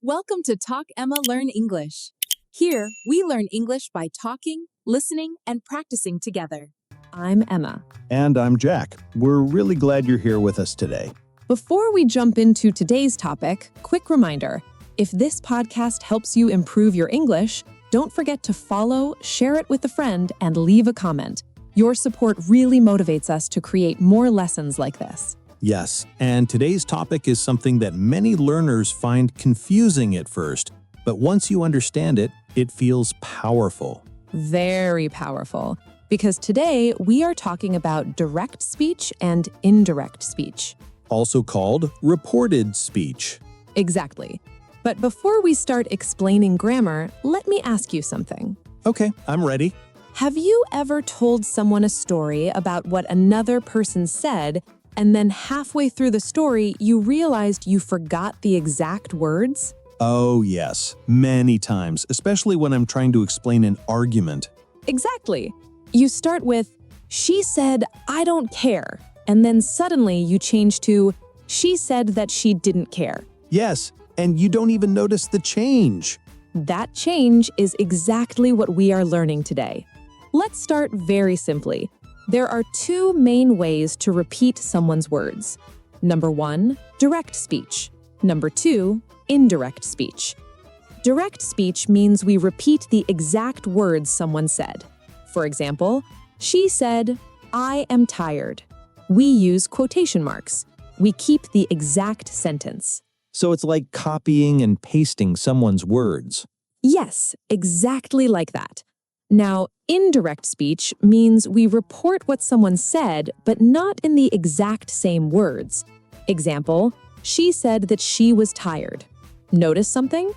Welcome to Talk Emma Learn English. Here, we learn English by talking, listening, and practicing together. I'm Emma. And I'm Jack. We're really glad you're here with us today. Before we jump into today's topic, quick reminder. If this podcast helps you improve your English, don't forget to follow, share it with a friend, and leave a comment. Your support really motivates us to create more lessons like this. Yes, and today's topic is something that many learners find confusing at first, but once you understand it, it feels powerful. Very powerful. Because today we are talking about direct speech and indirect speech. Also called reported speech. Exactly. But before we start explaining grammar, let me ask you something. Okay, I'm ready. Have you ever told someone a story about what another person said, and then halfway through the story, you realized you forgot the exact words? Oh yes, many times, especially when I'm trying to explain an argument. Exactly. You start with, "She said, I don't care." And then suddenly you change to, "She said that she didn't care." Yes, and you don't even notice the change. That change is exactly what we are learning today. Let's start very simply. There are two main ways to repeat someone's words. Number one, direct speech. Number two, indirect speech. Direct speech means we repeat the exact words someone said. For example, she said, "I am tired." We use quotation marks. We keep the exact sentence. So it's like copying and pasting someone's words. Yes, exactly like that. Now, indirect speech means we report what someone said, but not in the exact same words. Example, she said that she was tired. Notice something?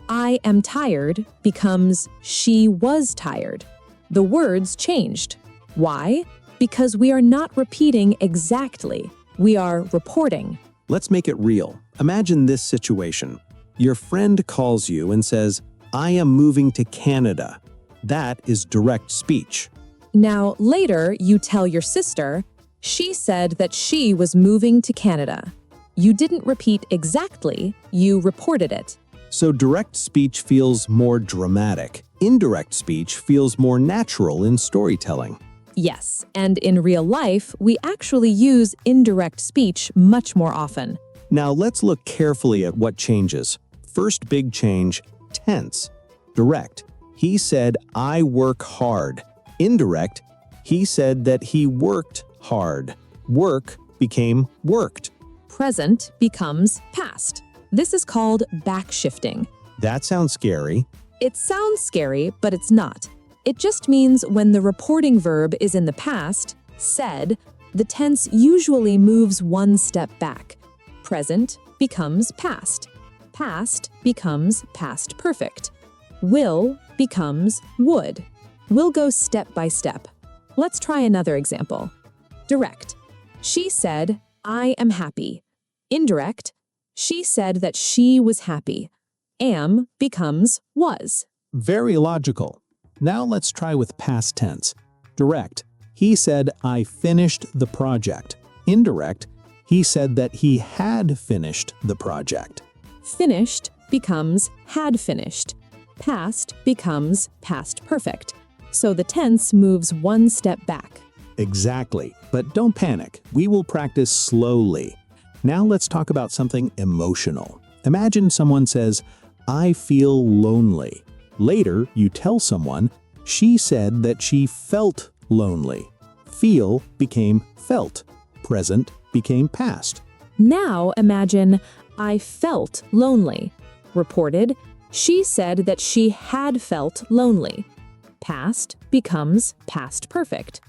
I am tired becomes she was tired. The words changed. Why? Because we are not repeating exactly. We are reporting. Let's make it real. Imagine this situation. Your friend calls you and says, "I am moving to Canada." That is direct speech. Now, later, you tell your sister, she said that she was moving to Canada. You didn't repeat exactly, you reported it. So direct speech feels more dramatic. Indirect speech feels more natural in storytelling. Yes, and in real life, we actually use indirect speech much more often. Now let's look carefully at what changes. First big change, tense. Direct. He said, "I work hard." Indirect. He said that he worked hard. Work became worked. Present becomes past. This is called backshifting. That sounds scary. It sounds scary, but it's not. It just means when the reporting verb is in the past, said, the tense usually moves one step back. Present becomes past. Past becomes past perfect. Will becomes would. We'll go step by step. Let's try another example. Direct. She said, "I am happy." Indirect. She said that she was happy. Am becomes was. Very logical. Now let's try with past tense. Direct. He said, "I finished the project." Indirect. He said that he had finished the project. Finished becomes had finished. Past becomes past perfect. So the tense moves one step back. Exactly. But don't panic. We will practice slowly. Now let's talk about something emotional. Imagine someone says, "I feel lonely." Later, you tell someone, "She said that she felt lonely." Feel became felt. Present became past. Now imagine, I felt lonely. Reported, she said that she had felt lonely. Past becomes past perfect.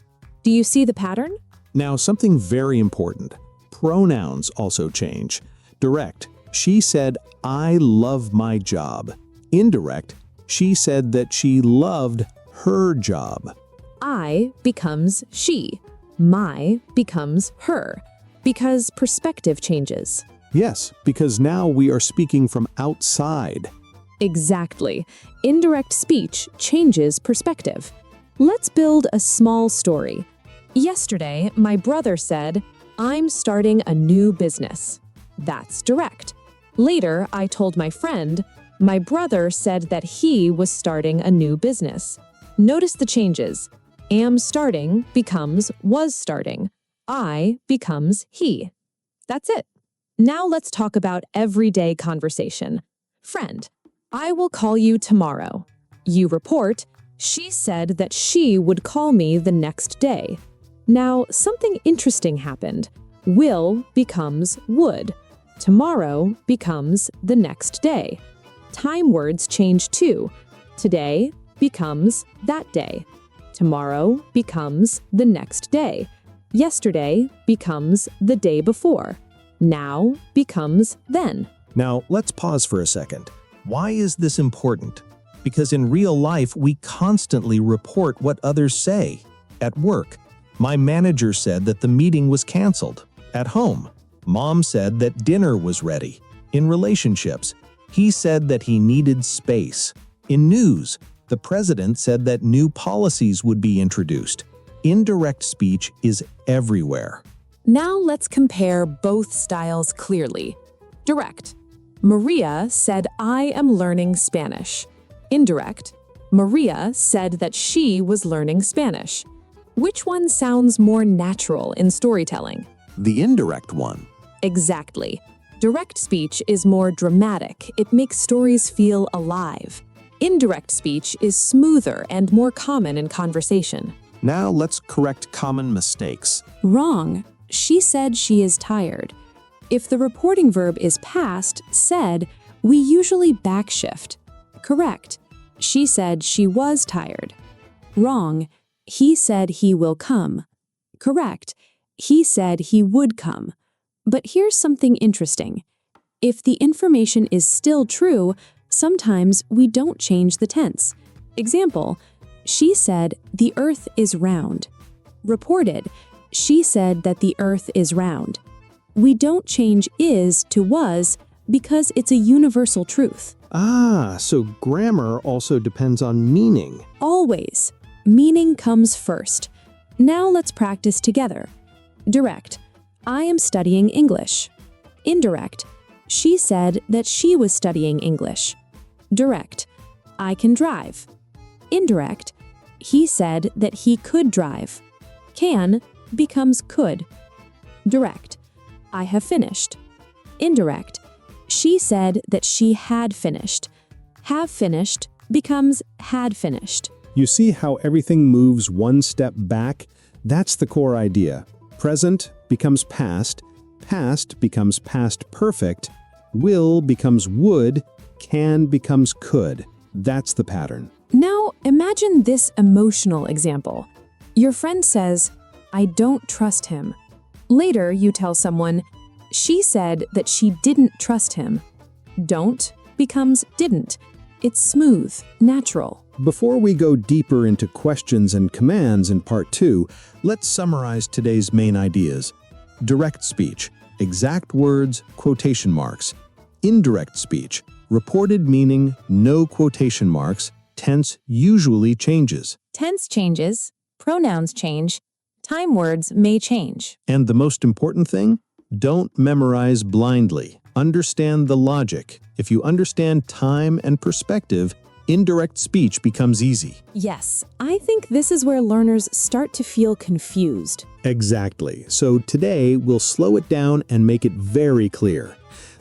Do you see the pattern? Now something very important. Pronouns also change. Direct. She said, "I love my job." Indirect. She said that she loved her job. I becomes she. My becomes her. Because perspective changes. Yes, because now we are speaking from outside. Exactly. Indirect speech changes perspective. Let's build a small story. Yesterday, my brother said, "I'm starting a new business." That's direct. Later, I told my friend, my brother said that he was starting a new business. Notice the changes. Am starting becomes was starting. I becomes he. That's it. Now let's talk about everyday conversation. Friend, I will call you tomorrow. You report, she said that she would call me the next day. Now, something interesting happened. Will becomes would. Tomorrow becomes the next day. Time words change too. Today becomes that day. Tomorrow becomes the next day. Yesterday becomes the day before. Now becomes then. Now, let's pause for a second. Why is this important? Because in real life, we constantly report what others say. At work, my manager said that the meeting was canceled. At home, Mom said that dinner was ready. In relationships, he said that he needed space. In news, the president said that new policies would be introduced. Indirect speech is everywhere. Now let's compare both styles clearly. Direct. Maria said, I am learning Spanish. Indirect. Maria said that she was learning Spanish. Which one sounds more natural in storytelling? The indirect one. Exactly. Direct speech is more dramatic. It makes stories feel alive. Indirect speech is smoother and more common in conversation. Now let's correct common mistakes. Wrong. She said she is tired. If the reporting verb is past, said, we usually backshift. Correct. She said she was tired. Wrong. He said he will come. Correct. He said he would come. But here's something interesting. If the information is still true, sometimes we don't change the tense. Example, she said the earth is round. Reported, she said that the earth is round. We don't change is to was because it's a universal truth. So grammar also depends on meaning. Always. Meaning comes first. Now let's practice together. Direct. I am studying English. Indirect. She said that she was studying English. Direct. I can drive. Indirect. He said that he could drive. Can becomes could. Direct. I have finished. Indirect. She said that she had finished. Have finished becomes had finished. You see how everything moves one step back? That's the core idea. Present becomes past, past becomes past perfect, will becomes would, can becomes could. That's the pattern. Now imagine this emotional example. Your friend says, I don't trust him. Later you tell someone, she said that she didn't trust him. Don't becomes didn't. It's smooth, natural. Before we go deeper into questions and commands in part 2, let's summarize today's main ideas. Direct speech, exact words, quotation marks. Indirect speech, reported meaning, no quotation marks, tense usually changes. Tense changes, pronouns change, time words may change. And the most important thing? Don't memorize blindly. Understand the logic. If you understand time and perspective, indirect speech becomes easy. Yes, I think this is where learners start to feel confused. Exactly. So today, we'll slow it down and make it very clear.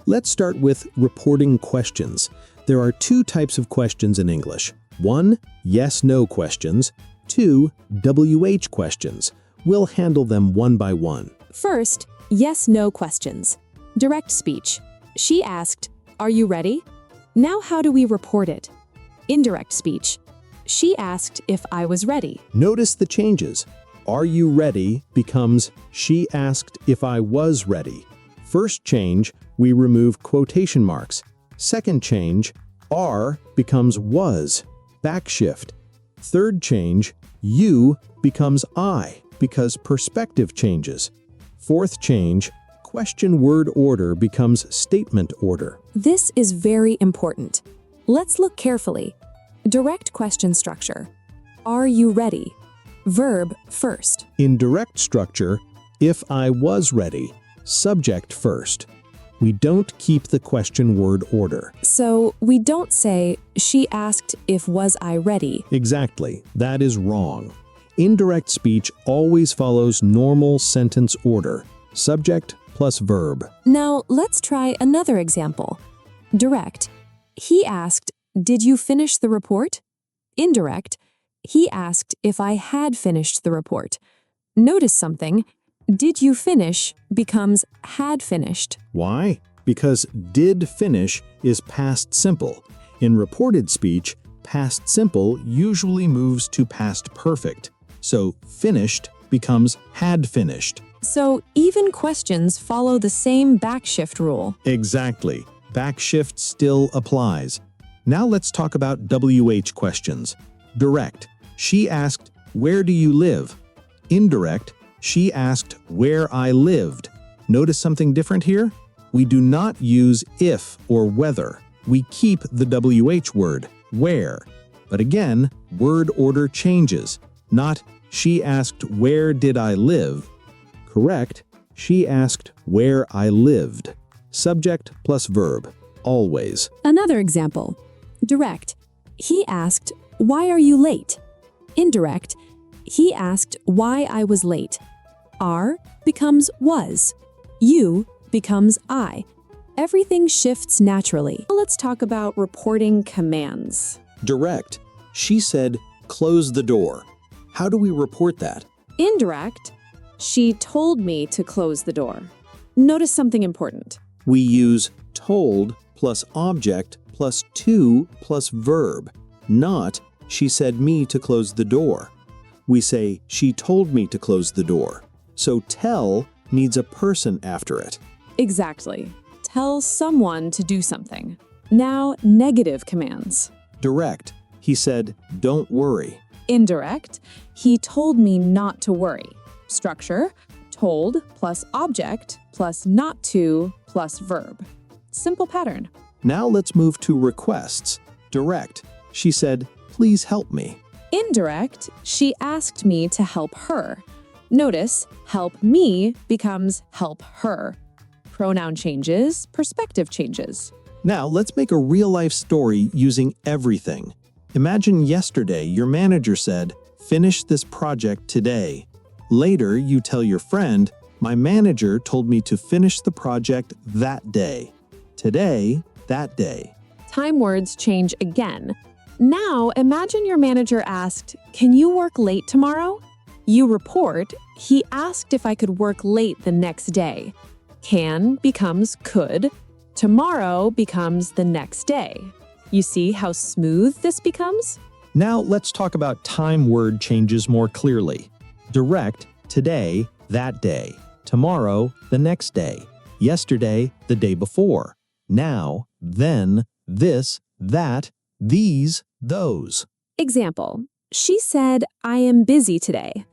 Let's start with reporting questions. There are 2 types of questions in English. 1, yes-no questions. 2, WH questions. We'll handle them one by one. First, yes-no questions. Direct speech. She asked, are you ready? Now how do we report it? Indirect speech. She asked if I was ready. Notice the changes. Are you ready becomes she asked if I was ready. First change, we remove quotation marks. Second change, are becomes was. Backshift. Third change, you becomes I because perspective changes. Fourth change, question word order becomes statement order. This is very important. Let's look carefully. Direct question structure. Are you ready? Verb first. In direct structure, if I was ready, subject first. We don't keep the question word order. So we don't say, she asked if was I ready. Exactly. That is wrong. Indirect speech always follows normal sentence order. Subject plus verb. Now let's try another example. Direct. He asked, did you finish the report? Indirect. He asked if I had finished the report. Notice something. Did you finish becomes had finished. Why? Because did finish is past simple. In reported speech, past simple usually moves to past perfect. So finished becomes had finished. So even questions follow the same backshift rule. Exactly. Backshift still applies. Now let's talk about WH questions. Direct. She asked, where do you live? Indirect. She asked where I lived. Notice something different here? We do not use if or whether. We keep the WH word, where. But again, word order changes. Not, she asked where did I live? Correct, she asked where I lived. Subject plus verb, always. Another example. Direct. He asked, why are you late? Indirect. He asked why I was late. Are becomes was. You becomes I. Everything shifts naturally. Let's talk about reporting commands. Direct. She said, close the door. How do we report that? Indirect. She told me to close the door. Notice something important. We use told plus object plus to plus verb, not she said me to close the door. We say she told me to close the door. So tell needs a person after it. Exactly. Tell someone to do something. Now, negative commands. Direct. He said, don't worry. Indirect. He told me not to worry. Structure. Told plus object plus not to plus verb. Simple pattern. Now let's move to requests. Direct. She said, please help me. Indirect. She asked me to help her. Notice, help me becomes help her. Pronoun changes, perspective changes. Now let's make a real-life story using everything. Imagine yesterday your manager said, finish this project today. Later, you tell your friend, my manager told me to finish the project that day. Today, that day. Time words change again. Now, imagine your manager asked, can you work late tomorrow? You report, he asked if I could work late the next day. Can becomes could. Tomorrow becomes the next day. You see how smooth this becomes? Now let's talk about time word changes more clearly. Direct, today, that day. Tomorrow, the next day. Yesterday, the day before. Now, then, this, that, these, those. Example. She said, I am busy today.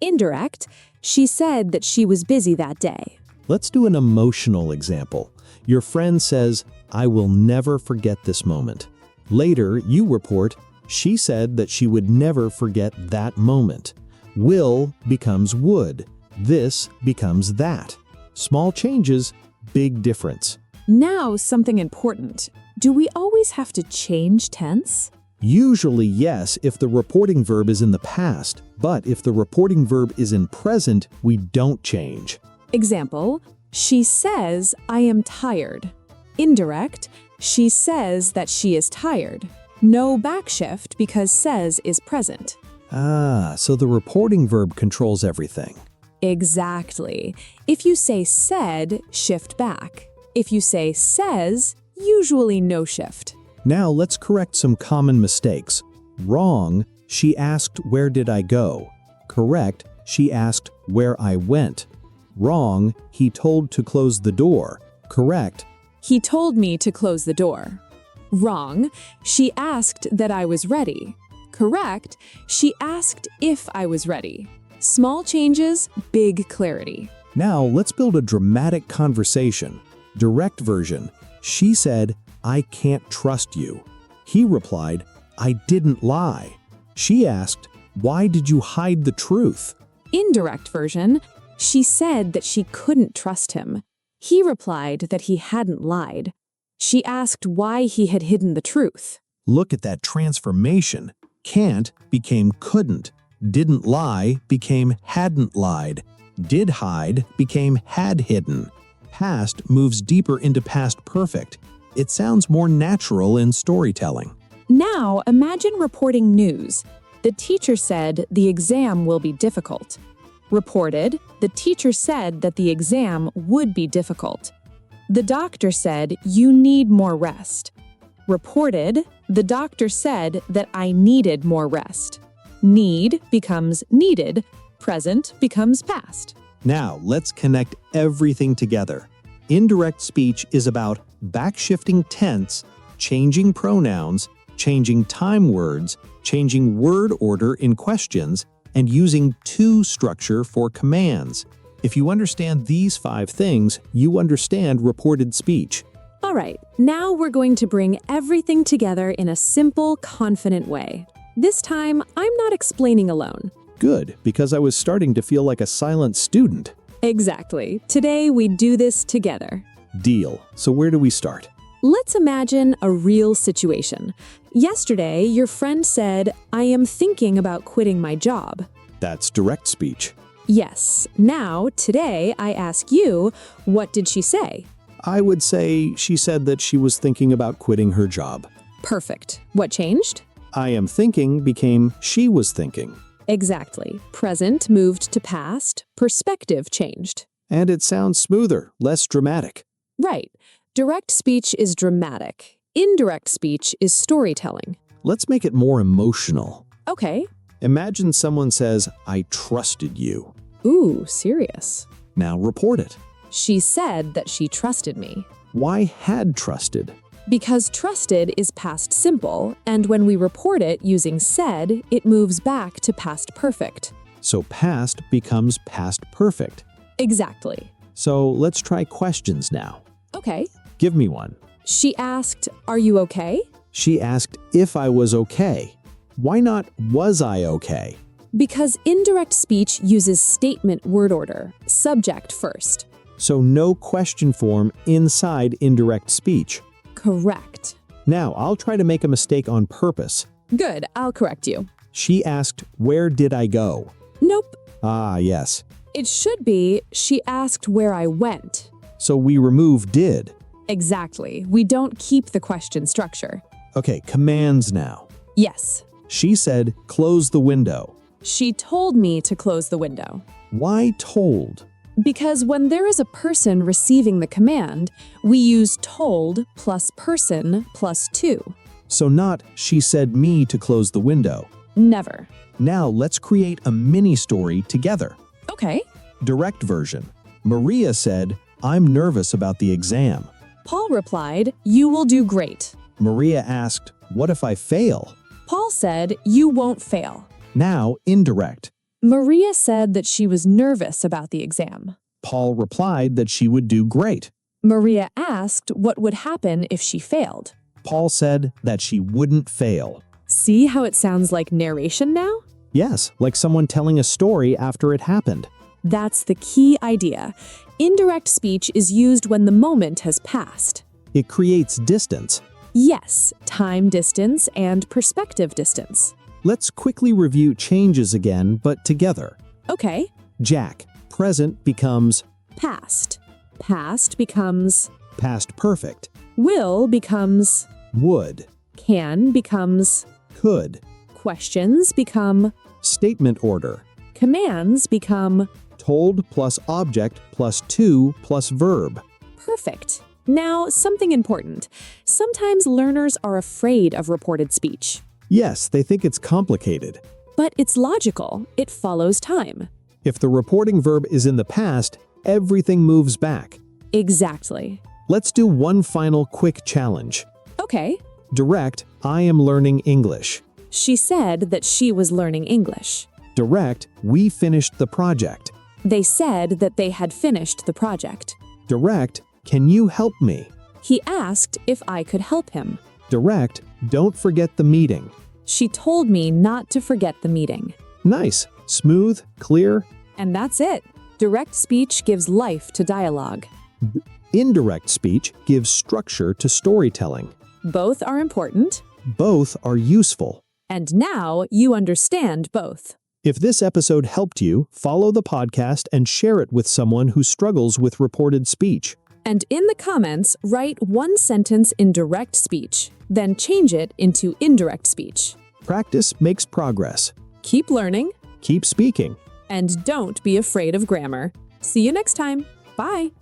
Indirect. She said that she was busy that day. Let's do an emotional example. Your friend says, I will never forget this moment. Later, you report, she said that she would never forget that moment. Will becomes would. This becomes that. Small changes, big difference. Now, something important. Do we always have to change tense? Usually yes if the reporting verb is in the past, but if the reporting verb is in present, we don't change. Example, she says, I am tired. Indirect, she says that she is tired. No backshift because says is present. So the reporting verb controls everything. Exactly. If you say said, shift back. If you say says, usually no shift. Now let's correct some common mistakes. Wrong, she asked where did I go. Correct, she asked where I went. Wrong, he told to close the door. Correct, he told me to close the door. Wrong, she asked that I was ready. Correct, she asked if I was ready. Small changes, big clarity. Now let's build a dramatic conversation. Direct version, she said, I can't trust you. He replied, I didn't lie. She asked, why did you hide the truth? Indirect version, she said that she couldn't trust him. He replied that he hadn't lied. She asked why he had hidden the truth. Look at that transformation. Can't became couldn't. Didn't lie became hadn't lied. Did hide became had hidden. Past moves deeper into past perfect. It sounds more natural in storytelling. Now, imagine reporting news. The teacher said the exam will be difficult. Reported, the teacher said that the exam would be difficult. The doctor said you need more rest. Reported, the doctor said that I needed more rest. Need becomes needed. Present becomes past. Now, let's connect everything together. Indirect speech is about backshifting tense, changing pronouns, changing time words, changing word order in questions, and using to structure for commands. If you understand these 5 things, you understand reported speech. All right, now we're going to bring everything together in a simple, confident way. This time, I'm not explaining alone. Good, because I was starting to feel like a silent student. Exactly. Today, we do this together. Deal. So where do we start? Let's imagine a real situation. Yesterday, your friend said, I am thinking about quitting my job. That's direct speech. Yes. Now, today, I ask you, what did she say? I would say she said that she was thinking about quitting her job. Perfect. What changed? I am thinking became she was thinking. Exactly. Present moved to past, perspective changed. And it sounds smoother, less dramatic. Right. Direct speech is dramatic. Indirect speech is storytelling. Let's make it more emotional. Okay. Imagine someone says, I trusted you. Ooh, serious. Now report it. She said that she trusted me. Why had trusted? Because trusted is past simple, and when we report it using said, it moves back to past perfect. So past becomes past perfect. Exactly. So let's try questions now. Okay. Give me one. She asked, are you okay? She asked if I was okay. Why not was I okay? Because indirect speech uses statement word order, subject first. So no question form inside indirect speech. Correct. Now I'll try to make a mistake on purpose. Good, I'll correct you. She asked, where did I go? Nope. Ah, yes. It should be, she asked where I went. So we remove did. Exactly. We don't keep the question structure. Okay, commands now. Yes. She said, close the window. She told me to close the window. Why told? Because when there is a person receiving the command, we use told plus person plus to. So not, she said me to close the window. Never. Now let's create a mini story together. Okay. Direct version. Maria said, I'm nervous about the exam. Paul replied, you will do great. Maria asked, what if I fail? Paul said, you won't fail. Now indirect. Maria said that she was nervous about the exam. Paul replied that she would do great. Maria asked what would happen if she failed. Paul said that she wouldn't fail. See how it sounds like narration now? Yes, like someone telling a story after it happened. That's the key idea. Indirect speech is used when the moment has passed. It creates distance. Yes, time distance and perspective distance. Let's quickly review changes again, but together. Okay. Jack, present becomes Past. Past becomes past perfect. will becomes Would, can becomes could. questions become Statement order. commands become Told plus object plus to plus verb. perfect. Now, something important. Sometimes learners are afraid of reported speech. Yes, they think it's complicated. But it's logical. It follows time. If the reporting verb is in the past, everything moves back. Exactly. Let's do one final quick challenge. Okay. Direct, I am learning English. She said that she was learning English. Direct, we finished the project. They said that they had finished the project. Direct, can you help me? He asked if I could help him. Direct, don't forget the meeting. She told me not to forget the meeting. Nice, smooth, clear. And that's it. Direct speech gives life to dialogue. Indirect speech gives structure to storytelling. Both are important, Both are useful. and now you understand both. If this episode helped you, follow the podcast and share it with someone who struggles with reported speech. And in the comments, write one sentence in direct speech, then change it into indirect speech. Practice makes progress. Keep learning, Keep speaking. and don't be afraid of grammar. See you next time. Bye.